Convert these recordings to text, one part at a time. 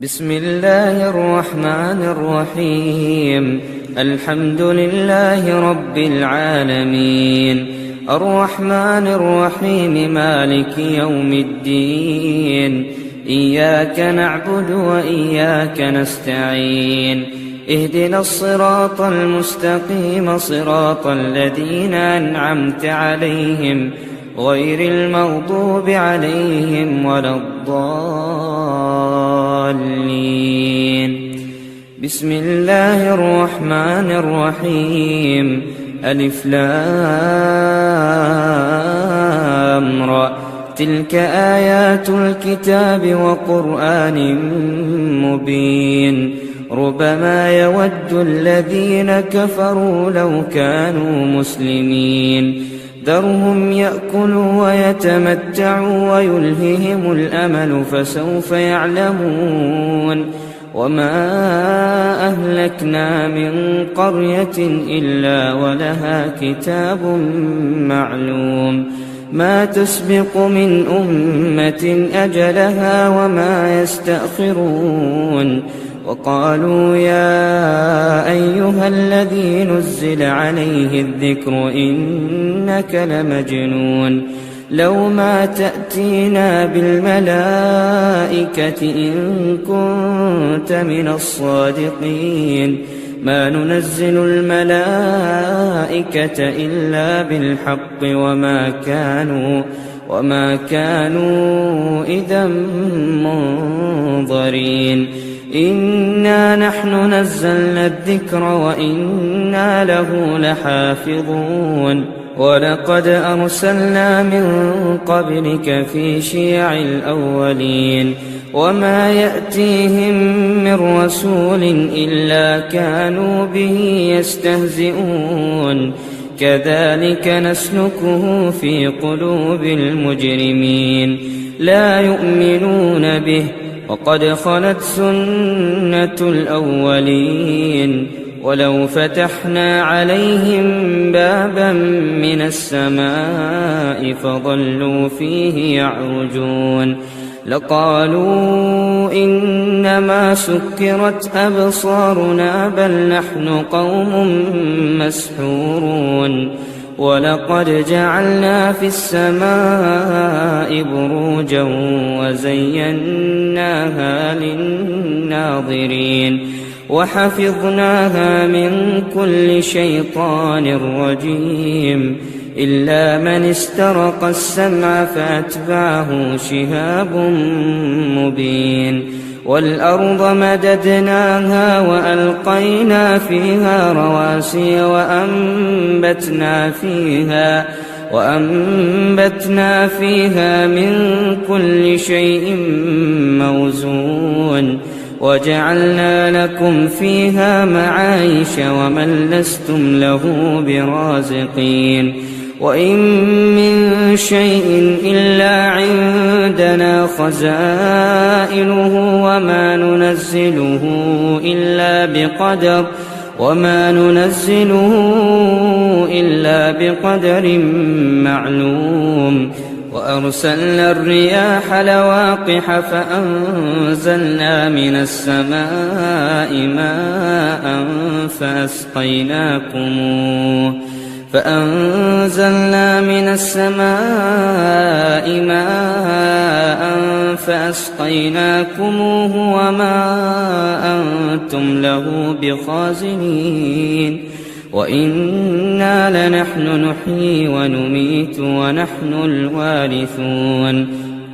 بسم الله الرحمن الرحيم. الحمد لله رب العالمين، الرحمن الرحيم، مالك يوم الدين. إياك نعبد وإياك نستعين، اهدنا الصراط المستقيم، صراط الذين أنعمت عليهم غير المغضوب عليهم ولا الضالين. بسم الله الرحمن الرحيم. ألف لام را، تلك آيات الكتاب وقرآن مبين. ربما يود الذين كفروا لو كانوا مسلمين. ذرهم يأكلوا ويتمتعوا ويلههم الأمل، فسوف يعلمون. وما أهلكنا من قرية إلا ولها كتاب معلوم، ما تسبق من أمة أجلها وما يستأخرون. وقالوا يا أيها الذي نزل عليه الذكر إنك لمجنون، لو ما تأتينا بالملائكة إن كنت من الصادقين. ما ننزل الملائكة إلا بالحق وما كانوا إذا منظرين. إنا نحن نزلنا الذكر وإنا له لحافظون. ولقد أرسلنا من قبلك في شيع الأولين، وما يأتيهم من رسول إلا كانوا به يستهزئون. كذلك نسلكه في قلوب المجرمين، لا يؤمنون به، وقد خلت سنة الأولين. ولو فتحنا عليهم بابا من السماء فظلوا فيه يعرجون لقالوا إنما سكرت أبصارنا بل نحن قوم مسحورون. ولقد جعلنا في السماء بروجا وزيناها للناظرين، وحفظناها من كل شيطان رجيم، إلا من استرق السمع فأتبعه شهاب مبين. والأرض مددناها وألقينا فيها رواسي وأنبتنا فيها من كل شيء موزون. وجعلنا لكم فيها معايش ومن لستم له برازقين. وإن من شيء إلا عندنا خزائنه وما ننزله إلا بقدر معلوم. وأرسلنا الرياح لواقح فأنزلنا من السماء ماء فأسقيناكموه وما أنتم له بخازنين. وإنا لنحن نحيي ونميت ونحن الوارثون.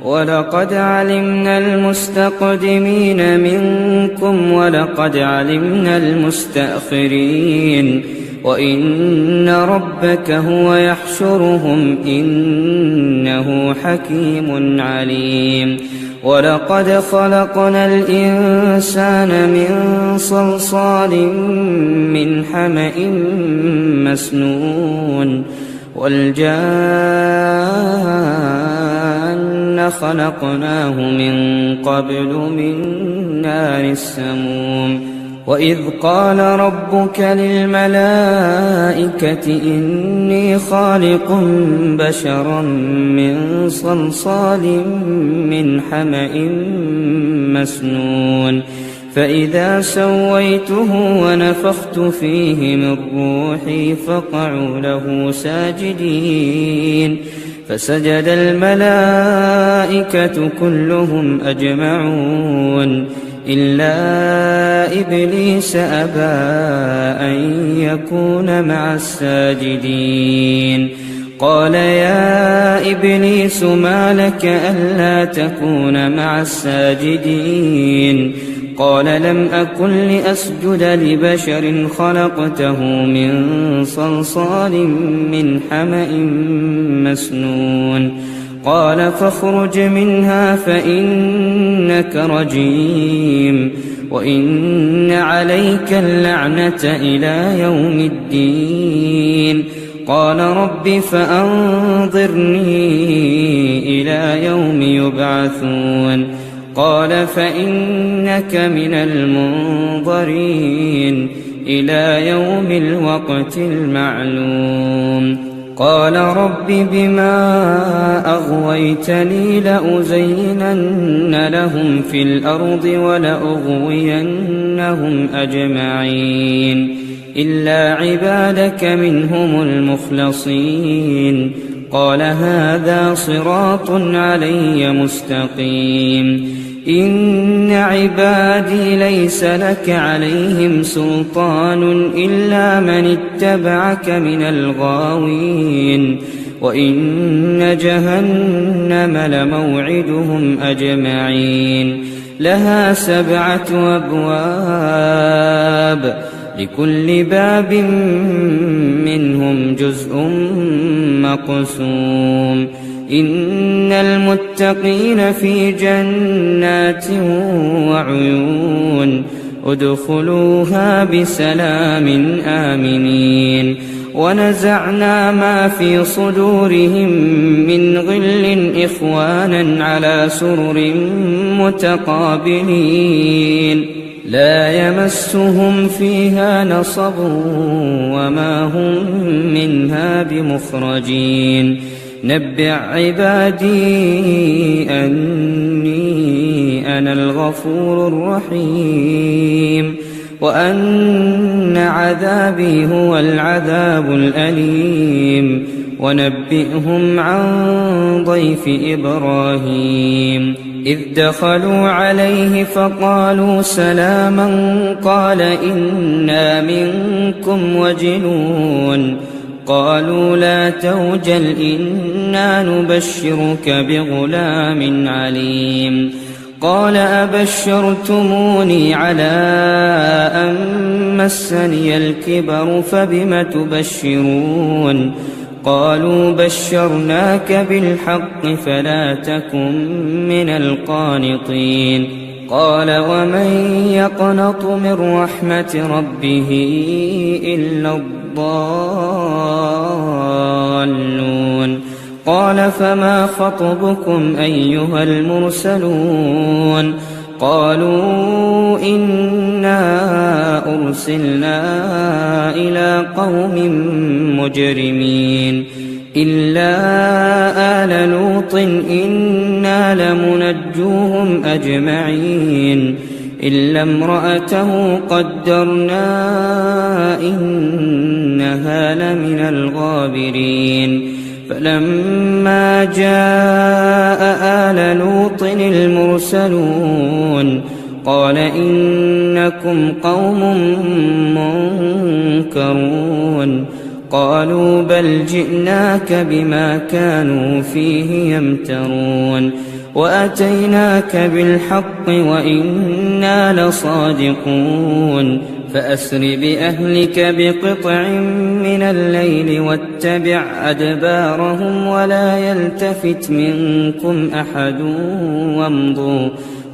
ولقد علمنا المستقدمين منكم ولقد علمنا المستأخرين. وإن ربك هو يحشرهم إنه حكيم عليم. ولقد خلقنا الإنسان من صلصال من حمأ مسنون. والجان خلقناه من قبل من نار السموم. وإذ قال ربك للملائكة إني خالق بشرا من صلصال من حمأ مسنون فإذا سويته ونفخت فيه من روحي فقعوا له ساجدين فسجد الملائكة كلهم أجمعون إلا إبليس أبى أن يكون مع الساجدين قال يا إبليس ما لك ألا تكون مع الساجدين قال لم أكن لأسجد لبشر خلقته من صلصال من حمأ مسنون قال فاخرج منها فإنك رجيم وإن عليك اللعنة إلى يوم الدين قال رب فأنظرني إلى يوم يبعثون قال فإنك من المنظرين إلى يوم الوقت المعلوم قال رب بما أغويتني لأزينن لهم في الأرض ولأغوينهم أجمعين إلا عبادك منهم المخلصين قال هذا صراط علي مستقيم إن عبادي ليس لك عليهم سلطان إلا من اتبعك من الغاوين وإن جهنم لموعدهم أجمعين لها 7 أبواب لكل باب منهم جزء مقسوم إن المتقين في جنات وعيون ادخلوها بسلام آمنين ونزعنا ما في صدورهم من غل إخوانا على سرر متقابلين لا يمسهم فيها نصب وما هم منها بمخرجين نبئ عبادي أني أنا الغفور الرحيم وأن عذابي هو العذاب الأليم ونبئهم عن ضيف إبراهيم إذ دخلوا عليه فقالوا سلاما قال إنا منكم وجلون قالوا لا توجل إنا نبشرك بغلام عليم قال أبشرتموني على أن مسني الكبر فبم تبشرون قالوا بشرناك بالحق فلا تكن من القانطين قال ومن يقنط من رحمة ربه إلا الضالون قال فما خطبكم أيها المرسلون قالوا إنا أرسلنا إلى قوم مجرمين إلا آل لوط إنا لمنجوهم أجمعين إلا امرأته قدرنا إنها لمن الغابرين فلما جاء آل لوط المرسلون قال إنكم قوم منكرون قالوا بل جئناك بما كانوا فيه يمترون وأتيناك بالحق وإنا لصادقون فأسر بأهلك بقطع من الليل واتبع أدبارهم ولا يلتفت منكم أحد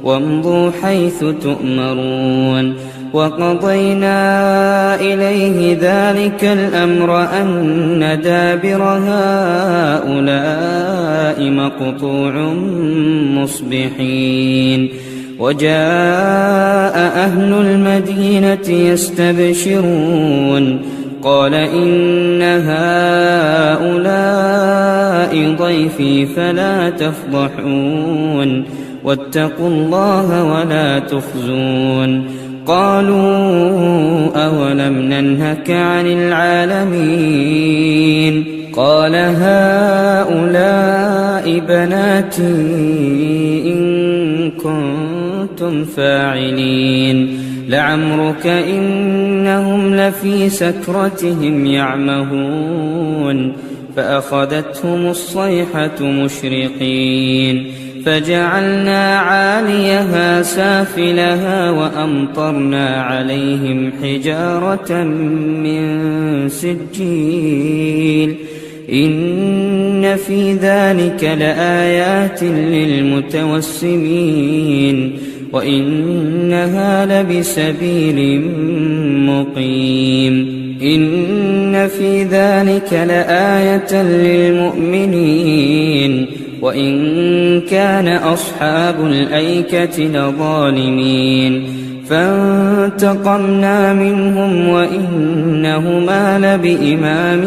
وامضوا حيث تؤمرون وقضينا إليه ذلك الأمر أن دابر هؤلاء مقطوع مصبحين وجاء أهل المدينة يستبشرون قال إن هؤلاء ضيفي فلا تفضحون واتقوا الله ولا تخزون قالوا أولم ننهك عن العالمين قال هؤلاء بناتي إن كنتم فاعلين لعمرك إنهم لفي سكرتهم يعمهون فأخذتهم الصيحة مشرقين فجعلنا عاليها سافلها وأمطرنا عليهم حجارة من سجيل إن في ذلك لآيات للمتوسمين وإنها لبسبيل مقيم إن في ذلك لآية للمؤمنين وإن كان أصحاب الأيكة لظالمين فانتقمنا منهم وإنهما لبإمام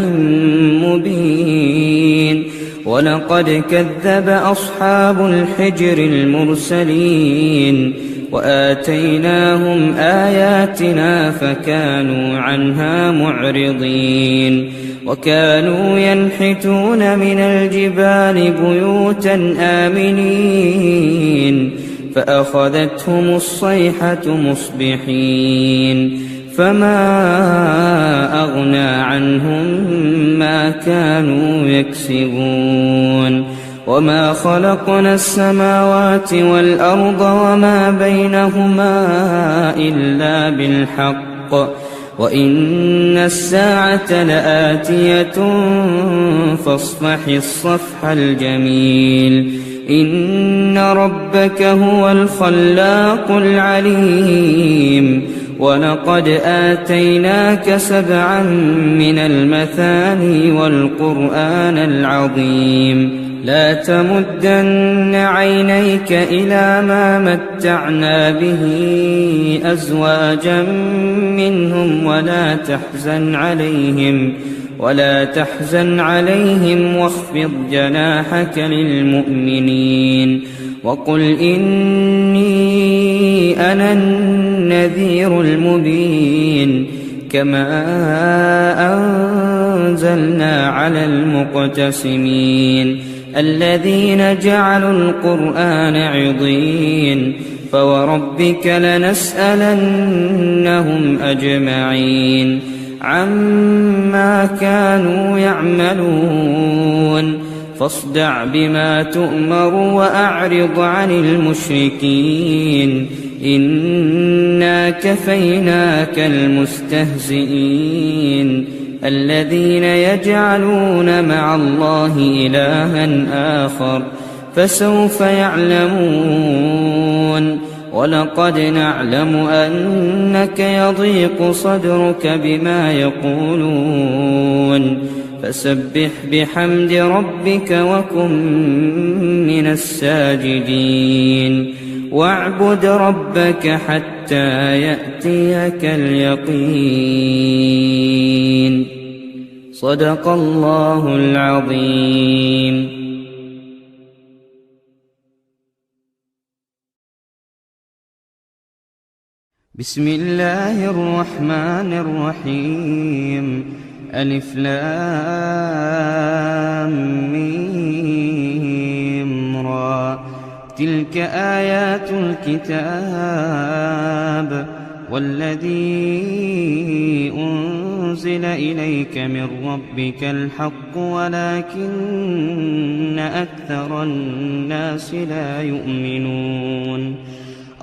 مبين ولقد كذب أصحاب الحجر المرسلين وآتيناهم آياتنا فكانوا عنها معرضين وكانوا ينحتون من الجبال بيوتا آمنين فأخذتهم الصيحة مصبحين فما أغنى عنهم ما كانوا يكسبون وما خلقنا السماوات والأرض وما بينهما إلا بالحق وإن الساعة لآتية فاصفح الصفح الجميل إن ربك هو الخلاق العليم ولقد آتيناك 7 من المثاني والقرآن العظيم لا تمدن عينيك إلى ما متعنا به أزواجا منهم ولا تحزن عليهم واخفض جناحك للمؤمنين وقل إني أنا النذير المبين كما أنزلنا على المقتسمين الذين جعلوا القرآن عضين فوربك لنسألنهم أجمعين عما كانوا يعملون فاصدع بما تؤمر وأعرض عن المشركين إنا كفيناك المستهزئين الذين يجعلون مع الله إلها آخر فسوف يعلمون ولقد نعلم أنك يضيق صدرك بما يقولون فسبح بحمد ربك وكن من الساجدين واعبد ربك حتى يأتيك اليقين صدق الله العظيم. بسم الله الرحمن الرحيم ألف لام ميم را تلك آيات الكتاب والذي أنزل إليك من ربك الحق ولكن أكثر الناس لا يؤمنون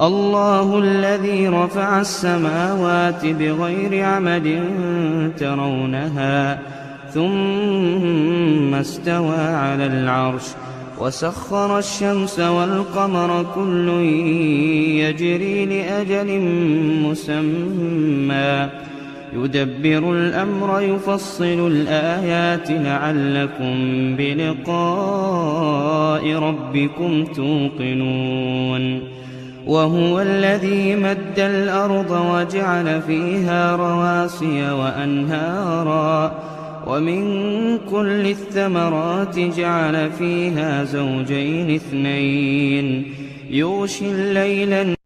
الله الذي رفع السماوات بغير عمد ترونها ثم استوى على العرش وسخر الشمس والقمر كل يجري لأجل مسمى يدبر الأمر يفصل الآيات لعلكم بلقاء ربكم توقنون وهو الذي مد الأرض وجعل فيها رواسي وأنهارا ومن كل الثمرات جعل فيها زوجين اثنين يغشي الليل